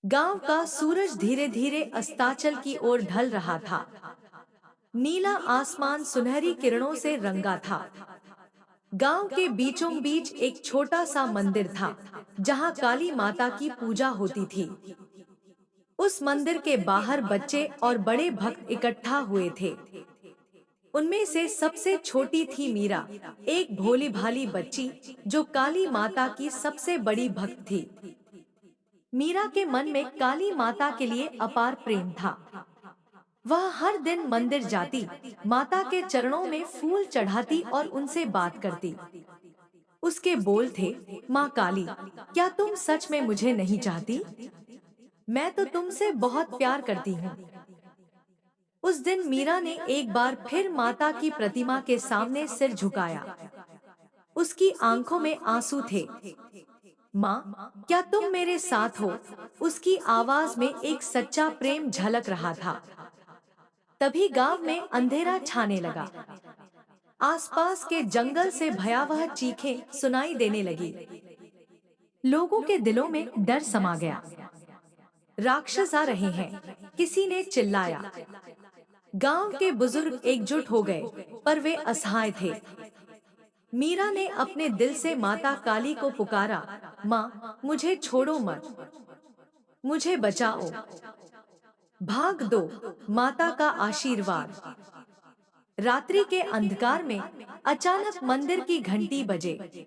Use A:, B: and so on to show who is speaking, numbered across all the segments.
A: गांव का सूरज धीरे धीरे अस्ताचल की ओर ढल रहा था। नीला आसमान सुनहरी किरणों से रंगा था। गांव के बीचों बीच एक छोटा सा मंदिर था, जहां काली माता की पूजा होती थी। उस मंदिर के बाहर बच्चे और बड़े भक्त इकट्ठा हुए थे। उनमें से सबसे छोटी थी मीरा, एक भोली भाली बच्ची जो काली माता की सबसे बड़ी भक्त थी। मीरा के मन में काली माता के लिए अपार प्रेम था। वह हर दिन मंदिर जाती, माता के चरणों में फूल चढ़ाती और उनसे बात करती। उसके बोल थे, माँ काली, क्या तुम सच में मुझे नहीं चाहती? मैं तो तुमसे बहुत प्यार करती हूँ। उस दिन मीरा ने एक बार फिर माता की प्रतिमा के सामने सिर झुकाया। उसकी आंखों में आंसू थे। माँ, क्या तुम मेरे साथ हो? उसकी आवाज में एक सच्चा प्रेम झलक रहा था। तभी गांव में अंधेरा छाने लगा। आसपास के जंगल से भयावह चीखें सुनाई देने लगी। लोगों के दिलों में डर समा गया। राक्षस आ रहे हैं, किसी ने चिल्लाया। गांव के बुजुर्ग एकजुट हो गए, पर वे असहाय थे। मीरा ने अपने दिल से माता काली को पुकारा, माँ, मुझे छोड़ो मत, मुझे बचाओ, भाग दो, माता का आशीर्वाद। रात्रि के अंधकार में अचानक मंदिर की घंटी बजे।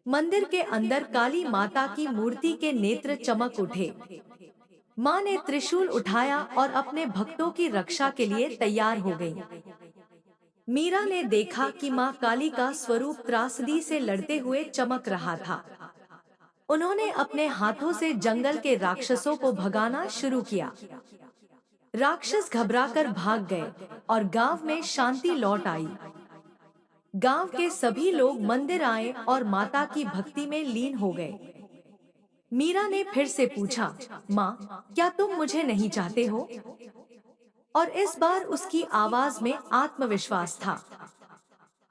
A: मंदिर के अंदर काली माता की मूर्ति के नेत्र चमक उठे। माँ ने त्रिशूल उठाया और अपने भक्तों की रक्षा के लिए तैयार हो गई। मीरा ने देखा कि माँ काली का स्वरूप त्रासदी से लड़ते हुए चमक रहा था। उन्होंने अपने हाथों से जंगल के राक्षसों को भगाना शुरू किया। राक्षस घबराकर भाग गए और गांव में शांति लौट आई। गांव के सभी लोग मंदिर आए और माता की भक्ति में लीन हो गए। मीरा ने फिर से पूछा, माँ, क्या तुम मुझे नहीं चाहते हो? और इस बार उसकी आवाज में आत्मविश्वास था।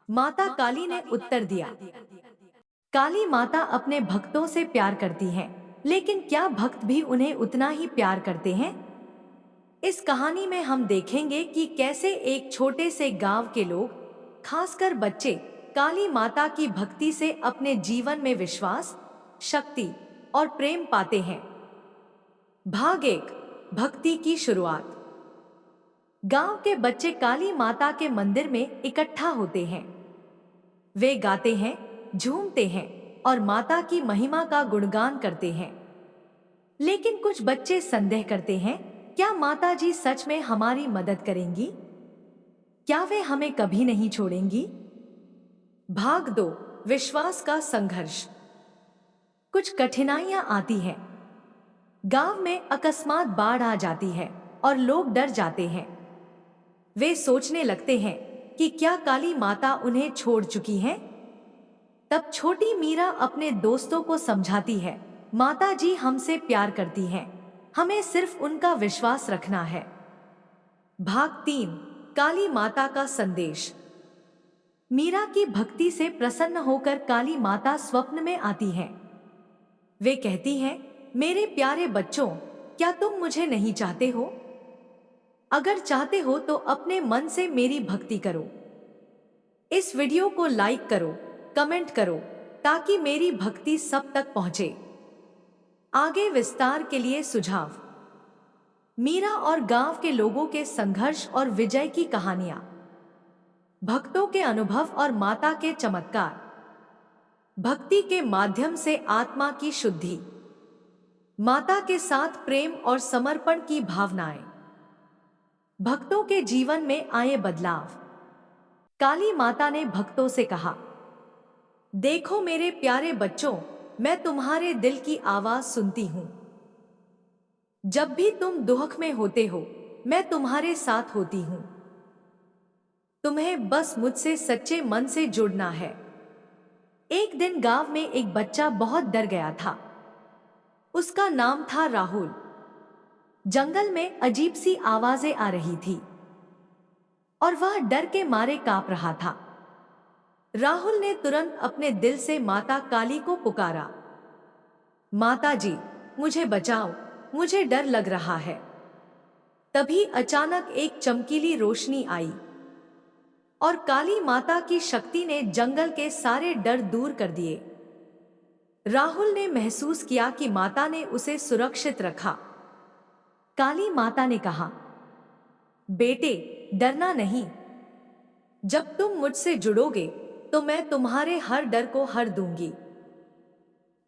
A: माता काली ने उत्तर दिया, काली माता अपने भक्तों से प्यार करती हैं, लेकिन क्या भक्त भी उन्हें उतना ही प्यार करते हैं? इस कहानी में हम देखेंगे कि कैसे एक छोटे से गांव के लोग, खासकर बच्चे, काली माता की भक्ति से अपने जीवन में विश्वास, शक्ति और प्रेम पाते हैं। भाग एक, भक्ति की शुरुआत। गांव के बच्चे काली माता के मंदिर में इकट्ठा होते हैं। वे गाते हैं, झूमते हैं और माता की महिमा का गुणगान करते हैं। लेकिन कुछ बच्चे संदेह करते हैं, क्या माता जी सच में हमारी मदद करेंगी? क्या वे हमें कभी नहीं छोड़ेंगी? भाग दो, विश्वास का संघर्ष। कुछ कठिनाइयां आती हैं। गांव में अकस्मात बाढ़ आ जाती है और लोग डर जाते हैं। वे सोचने लगते हैं कि क्या काली माता उन्हें छोड़ चुकी है? तब छोटी मीरा अपने दोस्तों को समझाती है, माता जी हमसे प्यार करती हैं, हमें सिर्फ उनका विश्वास रखना है। भाग 3, काली माता का संदेश। मीरा की भक्ति से प्रसन्न होकर काली माता स्वप्न में आती हैं। वे कहती हैं, मेरे प्यारे बच्चों, क्या तुम मुझे नहीं चाहते हो? अगर चाहते हो तो अपने मन से मेरी भक्ति करो। इस वीडियो को लाइक करो, कमेंट करो, ताकि मेरी भक्ति सब तक पहुंचे। आगे विस्तार के लिए सुझाव। मीरा और गांव के लोगों के संघर्ष और विजय की कहानियां। भक्तों के अनुभव और माता के चमत्कार। भक्ति के माध्यम से आत्मा की शुद्धि। माता के साथ प्रेम और समर्पण की भावनाएं। भक्तों के जीवन में आए बदलाव। काली माता ने भक्तों से कहा, देखो मेरे प्यारे बच्चों, मैं तुम्हारे दिल की आवाज सुनती हूं। जब भी तुम दुख में होते हो, मैं तुम्हारे साथ होती हूं। तुम्हें बस मुझसे सच्चे मन से जुड़ना है। एक दिन गांव में एक बच्चा बहुत डर गया था। उसका नाम था राहुल। जंगल में अजीब सी आवाजें आ रही थी और वह डर के मारे कांप रहा था। राहुल ने तुरंत अपने दिल से माता काली को पुकारा, माता जी, मुझे बचाओ, मुझे डर लग रहा है। तभी अचानक एक चमकीली रोशनी आई और काली माता की शक्ति ने जंगल के सारे डर दूर कर दिए। राहुल ने महसूस किया कि माता ने उसे सुरक्षित रखा। काली माता ने कहा, बेटे, डरना नहीं। जब तुम मुझसे जुड़ोगे तो मैं तुम्हारे हर डर को हर दूंगी।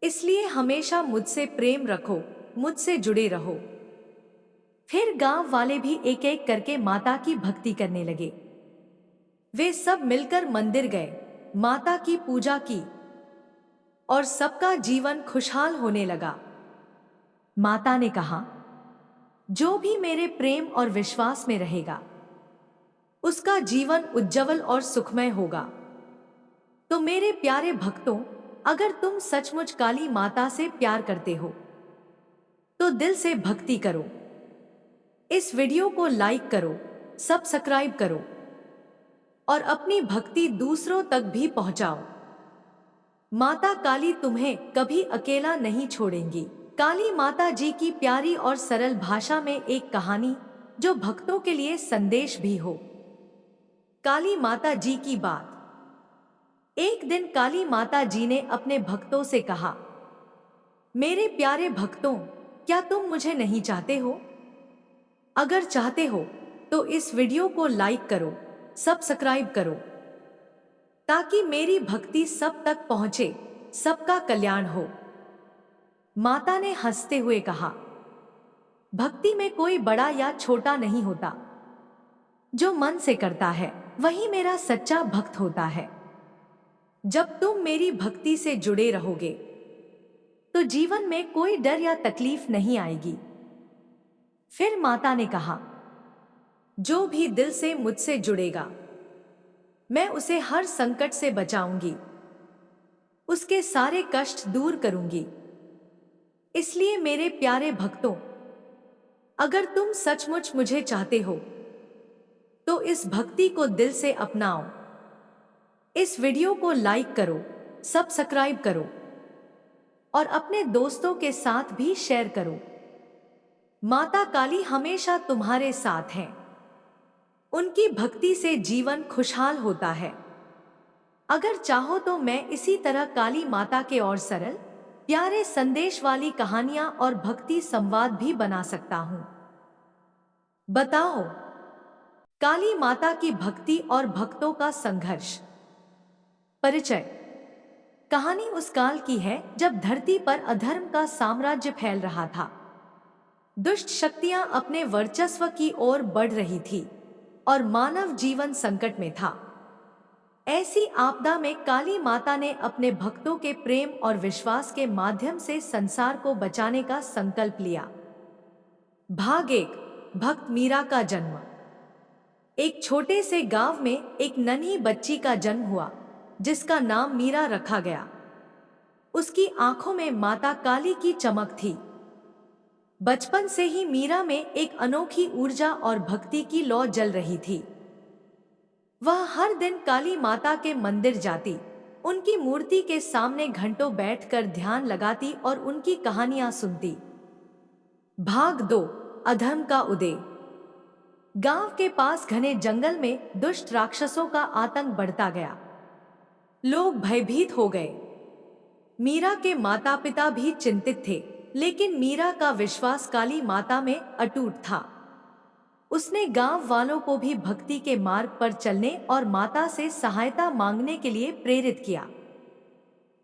A: इसलिए हमेशा मुझसे प्रेम रखो, मुझसे जुड़े रहो। फिर गांव वाले भी एक एक करके माता की भक्ति करने लगे। वे सब मिलकर मंदिर गए, माता की पूजा की और सबका जीवन खुशहाल होने लगा। माता ने कहा, जो भी मेरे प्रेम और विश्वास में रहेगा उसका जीवन उज्जवल और सुखमय होगा। तो मेरे प्यारे भक्तों, अगर तुम सचमुच काली माता से प्यार करते हो तो दिल से भक्ति करो। इस वीडियो को लाइक करो, सब्सक्राइब करो और अपनी भक्ति दूसरों तक भी पहुंचाओ। माता काली तुम्हें कभी अकेला नहीं छोड़ेंगी। काली माता जी की प्यारी और सरल भाषा में एक कहानी जो भक्तों के लिए संदेश भी हो। काली माता जी की बात। एक दिन काली माता जी ने अपने भक्तों से कहा, मेरे प्यारे भक्तों, क्या तुम मुझे नहीं चाहते हो? अगर चाहते हो तो इस वीडियो को लाइक करो, सब्सक्राइब करो ताकि मेरी भक्ति सब तक पहुंचे, सबका कल्याण हो। माता ने हंसते हुए कहा, भक्ति में कोई बड़ा या छोटा नहीं होता। जो मन से करता है वही मेरा सच्चा भक्त होता है। जब तुम मेरी भक्ति से जुड़े रहोगे तो जीवन में कोई डर या तकलीफ नहीं आएगी। फिर माता ने कहा, जो भी दिल से मुझसे जुड़ेगा मैं उसे हर संकट से बचाऊंगी, उसके सारे कष्ट दूर करूंगी। इसलिए मेरे प्यारे भक्तों, अगर तुम सचमुच मुझे चाहते हो तो इस भक्ति को दिल से अपनाओ। इस वीडियो को लाइक करो, सब्सक्राइब करो और अपने दोस्तों के साथ भी शेयर करो। माता काली हमेशा तुम्हारे साथ हैं। उनकी भक्ति से जीवन खुशहाल होता है। अगर चाहो तो मैं इसी तरह काली माता के और सरल, प्यारे संदेश वाली कहानियां और भक्ति संवाद भी बना सकता हूं। बताओ, काली माता की भक्ति और भक्तों का संघर्ष। परिचय। कहानी उस काल की है जब धरती पर अधर्म का साम्राज्य फैल रहा था। दुष्ट शक्तियां अपने वर्चस्व की ओर बढ़ रही थी और मानव जीवन संकट में था। ऐसी आपदा में काली माता ने अपने भक्तों के प्रेम और विश्वास के माध्यम से संसार को बचाने का संकल्प लिया। भाग 1। भक्त मीरा का जन्म। एक छोटे से गांव में एक नन्ही बच्ची का जन्म हुआ जिसका नाम मीरा रखा गया। उसकी आंखों में माता काली की चमक थी। बचपन से ही मीरा में एक अनोखी ऊर्जा और भक्ति की लौ जल रही थी। वह हर दिन काली माता के मंदिर जाती, उनकी मूर्ति के सामने घंटों बैठकर ध्यान लगाती और उनकी कहानियां सुनती। भाग 2। अधर्म का उदय। गांव के पास घने जंगल में दुष्ट राक्षसों का आतंक बढ़ता गया। लोग भयभीत हो गए। मीरा के माता पिता भी चिंतित थे, लेकिन मीरा का विश्वास काली माता में अटूट था। उसने गांव वालों को भी भक्ति के मार्ग पर चलने और माता से सहायता मांगने के लिए प्रेरित किया।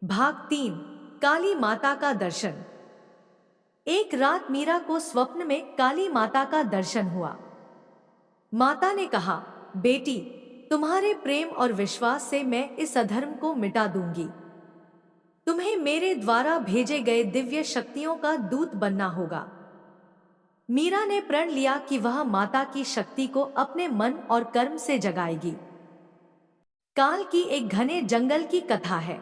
A: भाग 3। काली माता का दर्शन। एक रात मीरा को स्वप्न में काली माता का दर्शन हुआ। माता ने कहा, बेटी, तुम्हारे प्रेम और विश्वास से मैं इस अधर्म को मिटा दूंगी। तुम्हें मेरे द्वारा भेजे गए दिव्य शक्तियों का दूत बनना होगा। मीरा ने प्रण लिया कि वह माता की शक्ति को अपने मन और कर्म से जगाएगी। काल की एक घने जंगल की कथा है।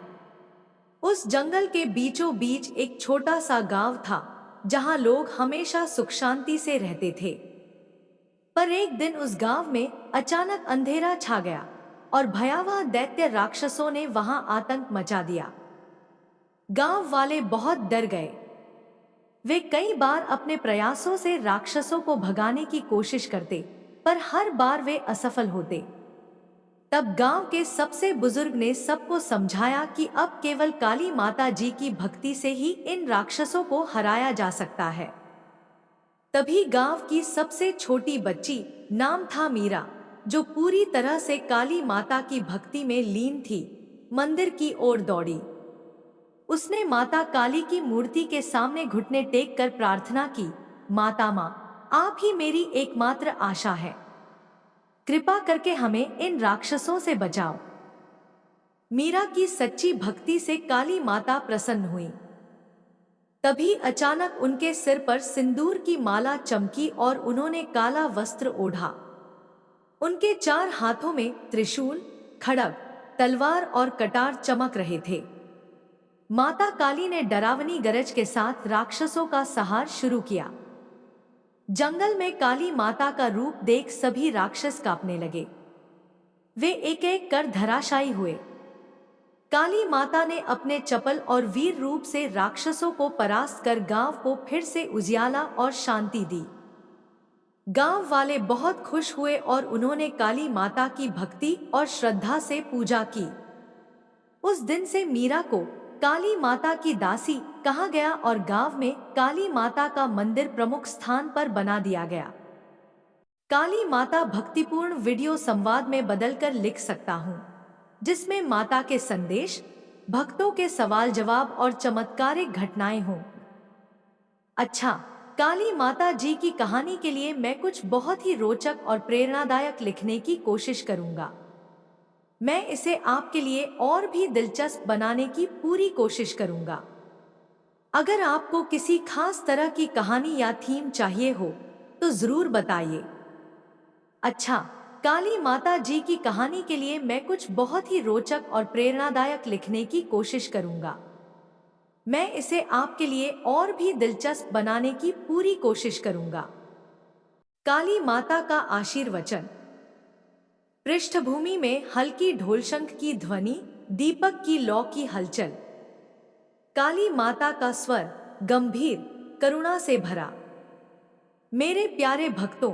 A: उस जंगल के बीचों बीच एक छोटा सा गांव था जहां लोग हमेशा सुख शांति से रहते थे। पर एक दिन उस गांव में अचानक अंधेरा छा गया और भयावह दैत्य राक्षसों ने वहां आतंक मचा दिया। गांव वाले बहुत डर गए। वे कई बार अपने प्रयासों से राक्षसों को भगाने की कोशिश करते, पर हर बार वे असफल होते। तब गांव के सबसे बुजुर्ग ने सबको समझाया कि अब केवल काली माता जी की भक्ति से ही इन राक्षसों को हराया जा सकता है। तभी गांव की सबसे छोटी बच्ची, नाम था मीरा, जो पूरी तरह से काली माता की भक्ति में लीन थी, मंदिर की ओर दौड़ी। उसने माता काली की मूर्ति के सामने घुटने टेक कर प्रार्थना की, माता माँ, आप ही मेरी एकमात्र आशा है। कृपा करके हमें इन राक्षसों से बचाओ। मीरा की सच्ची भक्ति से काली माता प्रसन्न हुई। तभी अचानक उनके सिर पर सिंदूर की माला चमकी और उन्होंने काला वस्त्र ओढ़ा। उनके 4 हाथों में त्रिशूल, खड्ग, तलवार और कटार चमक रहे थे। माता काली ने डरावनी गरज के साथ राक्षसों का संहार शुरू किया। जंगल में काली माता का रूप देख सभी राक्षस कांपने लगे। वे एक एक कर धराशायी हुए। काली माता ने अपने चपल और वीर रूप से राक्षसों को परास्त कर गांव को फिर से उजियाला और शांति दी। गांव वाले बहुत खुश हुए और उन्होंने काली माता की भक्ति और श्रद्धा से पूजा की। उस दिन से मीरा को काली माता की दासी कहा गया और गांव में काली माता का मंदिर प्रमुख स्थान पर बना दिया गया। काली माता भक्तिपूर्ण वीडियो संवाद में बदलकर लिख सकता हूँ, जिसमें माता के संदेश, भक्तों के सवाल जवाब और चमत्कारिक घटनाएं हों। अच्छा, काली माता जी की कहानी के लिए मैं कुछ बहुत ही रोचक और प्रेरणादायक लिखने की कोशिश करूंगा। मैं इसे आपके लिए और भी दिलचस्प बनाने की पूरी कोशिश करूंगा। अगर आपको किसी खास तरह की कहानी या थीम चाहिए हो तो जरूर बताइए। अच्छा, काली माता जी की कहानी के लिए मैं कुछ बहुत ही रोचक और प्रेरणादायक लिखने की कोशिश करूंगा। मैं इसे आपके लिए और भी दिलचस्प बनाने की पूरी कोशिश करूंगा। काली माता का आशीर्वचन। पृष्ठभूमि में हल्की ढोलशंख की ध्वनि, दीपक की लौ की हलचल। काली माता का स्वर गंभीर, करुणा से भरा। मेरे प्यारे भक्तों,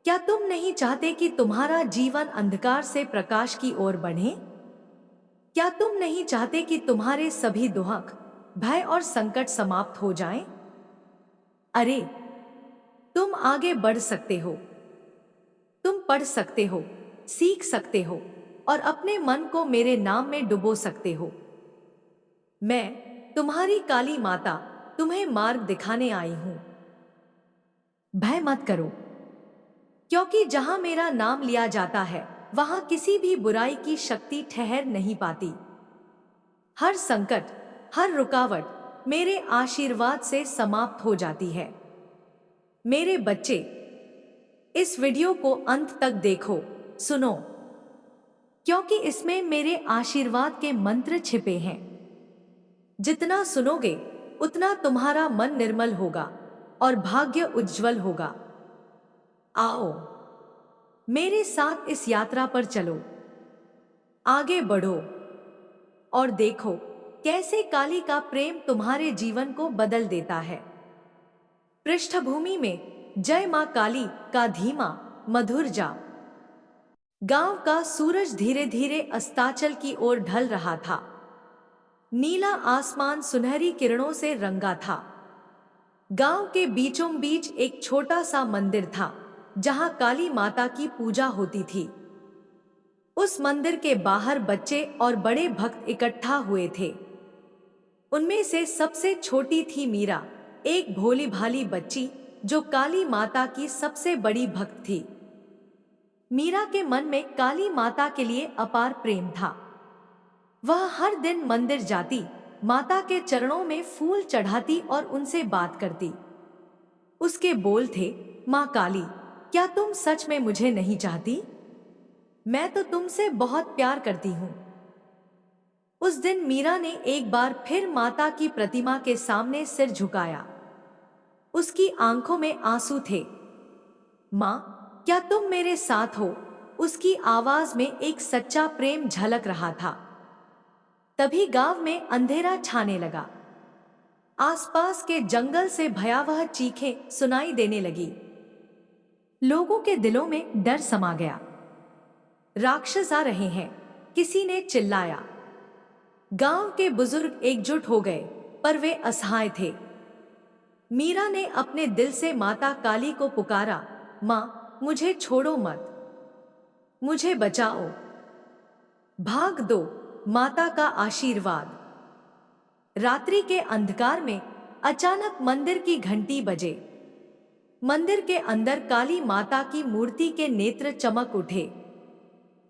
A: क्या तुम नहीं चाहते कि तुम्हारा जीवन अंधकार से प्रकाश की ओर बढ़े? क्या तुम नहीं चाहते कि तुम्हारे सभी दुख, भय और संकट समाप्त हो जाएं? अरे, तुम आगे बढ़ सकते हो। तुम पढ़ सकते हो, सीख सकते हो और अपने मन को मेरे नाम में डुबो सकते हो। मैं, तुम्हारी काली माता, तुम्हें मार्ग दिखाने आई हूं। भय मत करो, क्योंकि जहां मेरा नाम लिया जाता है वहां किसी भी बुराई की शक्ति ठहर नहीं पाती। हर संकट, हर रुकावट मेरे आशीर्वाद से समाप्त हो जाती है। मेरे बच्चे, इस वीडियो को अंत तक देखो, सुनो, क्योंकि इसमें मेरे आशीर्वाद के मंत्र छिपे हैं। जितना सुनोगे उतना तुम्हारा मन निर्मल होगा और भाग्य उज्जवल होगा। आओ, मेरे साथ इस यात्रा पर चलो। आगे बढ़ो और देखो कैसे काली का प्रेम तुम्हारे जीवन को बदल देता है। पृष्ठभूमि में जय मां काली का धीमा, मधुर जाप। गांव का सूरज धीरे धीरे अस्ताचल की ओर ढल रहा था। नीला आसमान सुनहरी किरणों से रंगा था। गांव के बीचों बीच एक छोटा सा मंदिर था जहां काली माता की पूजा होती थी। उस मंदिर के बाहर बच्चे और बड़े भक्त इकट्ठा हुए थे। उनमें से सबसे छोटी थी मीरा, एक भोली भाली बच्ची जो काली माता की सबसे बड़ी भक्त थी। मीरा के मन में काली माता के लिए अपार प्रेम था। वह हर दिन मंदिर जाती, माता के चरणों में फूल चढ़ाती और उनसे बात करती। उसके बोल थे, माँ काली, क्या तुम सच में मुझे नहीं चाहती? मैं तो तुमसे बहुत प्यार करती हूँ। उस दिन मीरा ने एक बार फिर माता की प्रतिमा के सामने सिर झुकाया। उसकी आंखों में आंसू थे। माँ, क्या तुम मेरे साथ हो? उसकी आवाज में एक सच्चा प्रेम झलक रहा था। तभी गांव में अंधेरा छाने लगा। आसपास के जंगल से भयावह चीखें सुनाई देने लगी। लोगों के दिलों में डर समा गया। राक्षस आ रहे हैं, किसी ने चिल्लाया। गांव के बुजुर्ग एकजुट हो गए, पर वे असहाय थे। मीरा ने अपने दिल से माता काली को पुकारा, माँ, मुझे छोड़ो मत, मुझे बचाओ, भाग दो, माता का आशीर्वाद। रात्रि के अंधकार में अचानक मंदिर की घंटी बजे। मंदिर के अंदर काली माता की मूर्ति के नेत्र चमक उठे।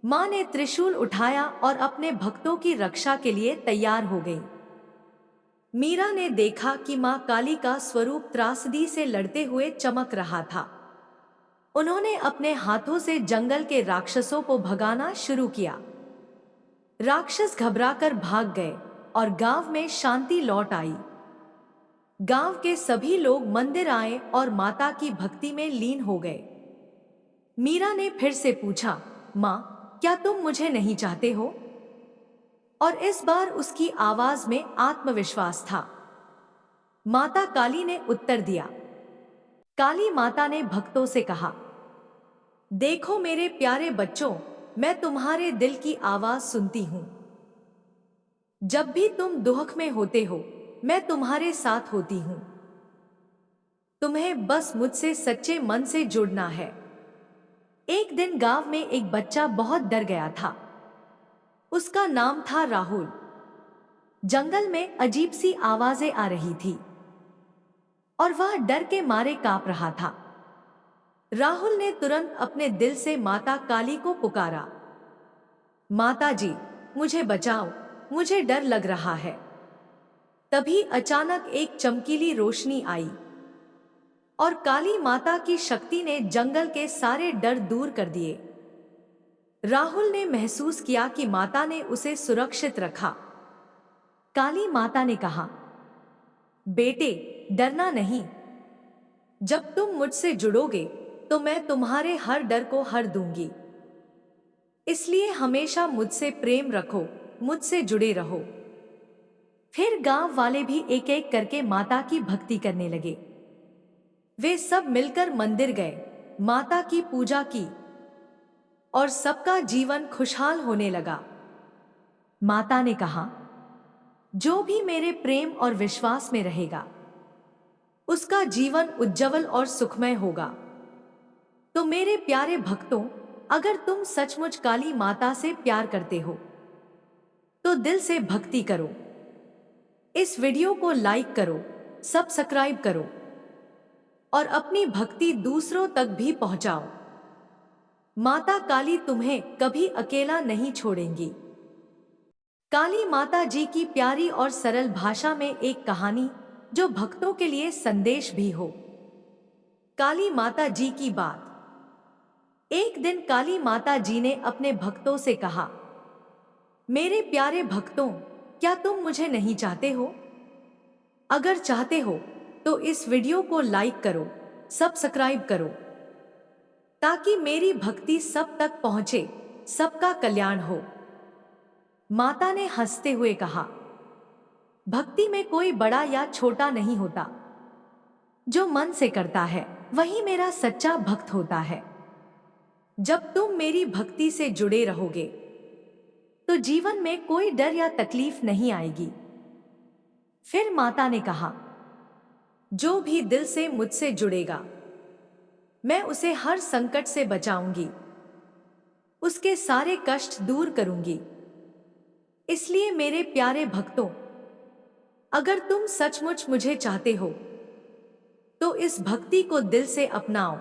A: मां ने त्रिशूल उठाया और अपने भक्तों की रक्षा के लिए तैयार हो गई। मीरा ने देखा कि मां काली का स्वरूप त्रासदी से लड़ते हुए चमक रहा था। उन्होंने अपने हाथों से जंगल के राक्षसों को भगाना शुरू किया। राक्षस घबराकर भाग गए और गांव में शांति लौट आई। गांव के सभी लोग मंदिर आए और माता की भक्ति में लीन हो गए। मीरा ने फिर से पूछा, माँ, क्या तुम मुझे नहीं चाहते हो? और इस बार उसकी आवाज में आत्मविश्वास था। माता काली ने उत्तर दिया। काली माता ने भक्तों से कहा, देखो मेरे प्यारे बच्चों, मैं तुम्हारे दिल की आवाज सुनती हूं। जब भी तुम दुख में होते हो, मैं तुम्हारे साथ होती हूं। तुम्हें बस मुझसे सच्चे मन से जुड़ना है। एक दिन गांव में एक बच्चा बहुत डर गया था। उसका नाम था राहुल। जंगल में अजीब सी आवाजें आ रही थी और वह डर के मारे कांप रहा था। राहुल ने तुरंत अपने दिल से माता काली को पुकारा, माता जी, मुझे बचाओ, मुझे डर लग रहा है। तभी अचानक एक चमकीली रोशनी आई और काली माता की शक्ति ने जंगल के सारे डर दूर कर दिए। राहुल ने महसूस किया कि माता ने उसे सुरक्षित रखा। काली माता ने कहा, बेटे, डरना नहीं। जब तुम मुझसे जुड़ोगे तो मैं तुम्हारे हर डर को हर दूंगी। इसलिए हमेशा मुझसे प्रेम रखो, मुझसे जुड़े रहो। फिर गांव वाले भी एक एक करके माता की भक्ति करने लगे। वे सब मिलकर मंदिर गए, माता की पूजा की और सबका जीवन खुशहाल होने लगा। माता ने कहा, जो भी मेरे प्रेम और विश्वास में रहेगा, उसका जीवन उज्जवल और सुखमय होगा। तो मेरे प्यारे भक्तों, अगर तुम सचमुच काली माता से प्यार करते हो तो दिल से भक्ति करो। इस वीडियो को लाइक करो, सब्सक्राइब करो और अपनी भक्ति दूसरों तक भी पहुंचाओ। माता काली तुम्हें कभी अकेला नहीं छोड़ेंगी। काली माता जी की प्यारी और सरल भाषा में एक कहानी जो भक्तों के लिए संदेश भी हो। काली माता जी की बात। एक दिन काली माता जी ने अपने भक्तों से कहा, मेरे प्यारे भक्तों, क्या तुम मुझे नहीं चाहते हो? अगर चाहते हो तो इस वीडियो को लाइक करो, सब्सक्राइब करो, ताकि मेरी भक्ति सब तक पहुंचे, सबका कल्याण हो। माता ने हंसते हुए कहा, भक्ति में कोई बड़ा या छोटा नहीं होता। जो मन से करता है वही मेरा सच्चा भक्त होता है। जब तुम मेरी भक्ति से जुड़े रहोगे तो जीवन में कोई डर या तकलीफ नहीं आएगी। फिर माता ने कहा, जो भी दिल से मुझसे जुड़ेगा, मैं उसे हर संकट से बचाऊंगी, उसके सारे कष्ट दूर करूंगी। इसलिए मेरे प्यारे भक्तों, अगर तुम सचमुच मुझे चाहते हो तो इस भक्ति को दिल से अपनाओ।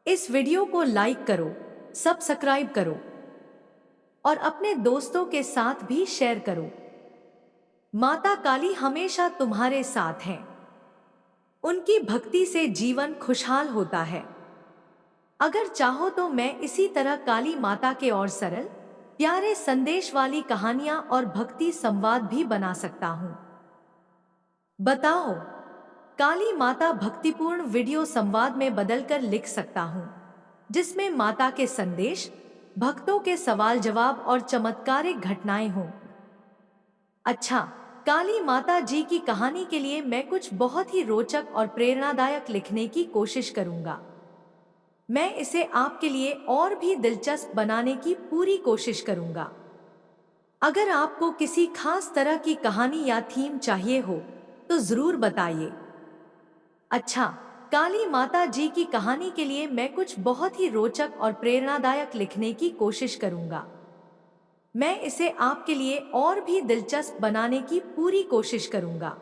A: इस वीडियो को लाइक करो, सब्सक्राइब करो और अपने दोस्तों के साथ भी शेयर करो। माता काली हमेशा तुम्हारे साथ हैं। उनकी भक्ति से जीवन खुशहाल होता है। अगर चाहो तो मैं इसी तरह काली माता के और सरल, प्यारे संदेश वाली कहानियां और भक्ति संवाद भी बना सकता हूं। बताओ, काली माता भक्तिपूर्ण वीडियो संवाद में बदलकर लिख सकता हूं, जिसमें माता के संदेश, भक्तों के सवाल जवाब और चमत्कारिक घटनाएं हों। अच्छा, काली माता जी की कहानी के लिए मैं कुछ बहुत ही रोचक और प्रेरणादायक लिखने की कोशिश करूंगा। मैं इसे आपके लिए और भी दिलचस्प बनाने की पूरी कोशिश करूंगा। अगर आपको किसी खास तरह की कहानी या थीम चाहिए हो, तो जरूर बताइए। अच्छा, काली माता जी की कहानी के लिए मैं कुछ बहुत ही रोचक और प्रेरणादायक लिखने की कोशिश करूंगा। मैं इसे आपके लिए और भी दिलचस्प बनाने की पूरी कोशिश करूंगा।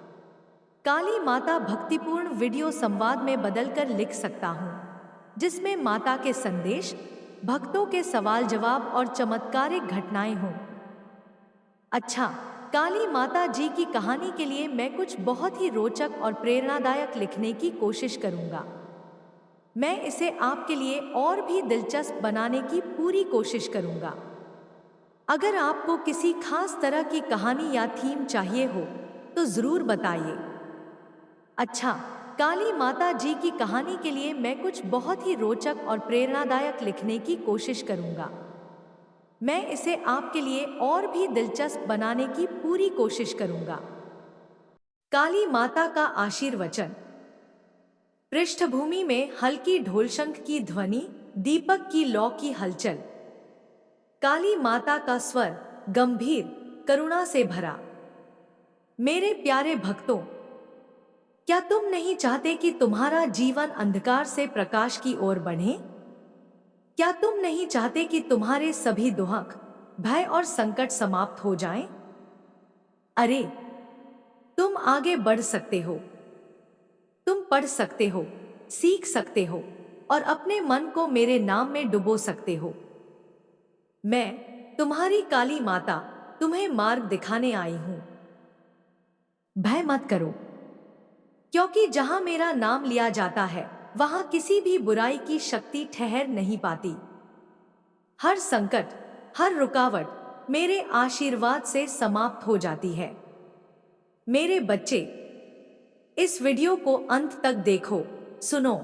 A: काली माता भक्तिपूर्ण वीडियो संवाद में बदलकर लिख सकता हूँ, जिसमें माता के संदेश, भक्तों के सवाल जवाब और चमत्कारिक घटनाएं हों। अच्छा, काली माता जी की कहानी के लिए मैं कुछ बहुत ही रोचक और प्रेरणादायक लिखने की कोशिश करूंगा। मैं इसे आपके लिए और भी दिलचस्प बनाने की पूरी कोशिश करूंगा। अगर आपको किसी खास तरह की कहानी या थीम चाहिए हो, तो जरूर बताइए। अच्छा, काली माता जी की कहानी के लिए मैं कुछ बहुत ही रोचक और प्रेरणादायक लिखने की कोशिश करूंगा। मैं इसे आपके लिए और भी दिलचस्प बनाने की पूरी कोशिश करूंगा। काली माता का आशीर्वचन। पृष्ठभूमि में हल्की ढोलशंख की ध्वनि, दीपक की लौ की हलचल। काली माता का स्वर गंभीर, करुणा से भरा। मेरे प्यारे भक्तों, क्या तुम नहीं चाहते कि तुम्हारा जीवन अंधकार से प्रकाश की ओर बढ़े? क्या तुम नहीं चाहते कि तुम्हारे सभी दुख, भय और संकट समाप्त हो जाएं? अरे, तुम आगे बढ़ सकते हो। तुम पढ़ सकते हो, सीख सकते हो और अपने मन को मेरे नाम में डुबो सकते हो। मैं, तुम्हारी काली माता, तुम्हें मार्ग दिखाने आई हूं। भय मत करो, क्योंकि जहां मेरा नाम लिया जाता है, वहां किसी भी बुराई की शक्ति ठहर नहीं पाती। हर संकट, हर रुकावट मेरे आशीर्वाद से समाप्त हो जाती है। मेरे बच्चे, इस वीडियो को अंत तक देखो, सुनो,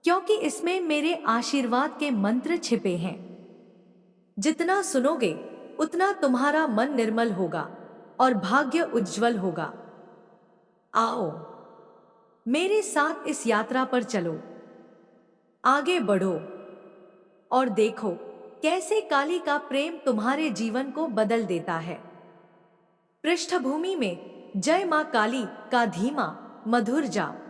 A: क्योंकि इसमें मेरे आशीर्वाद के मंत्र छिपे हैं। जितना सुनोगे, उतना तुम्हारा मन निर्मल होगा और भाग्य उज्जवल होगा। आओ, मेरे साथ इस यात्रा पर चलो। आगे बढ़ो और देखो कैसे काली का प्रेम तुम्हारे जीवन को बदल देता है। पृष्ठभूमि में जय मां काली का धीमा, मधुर जाप।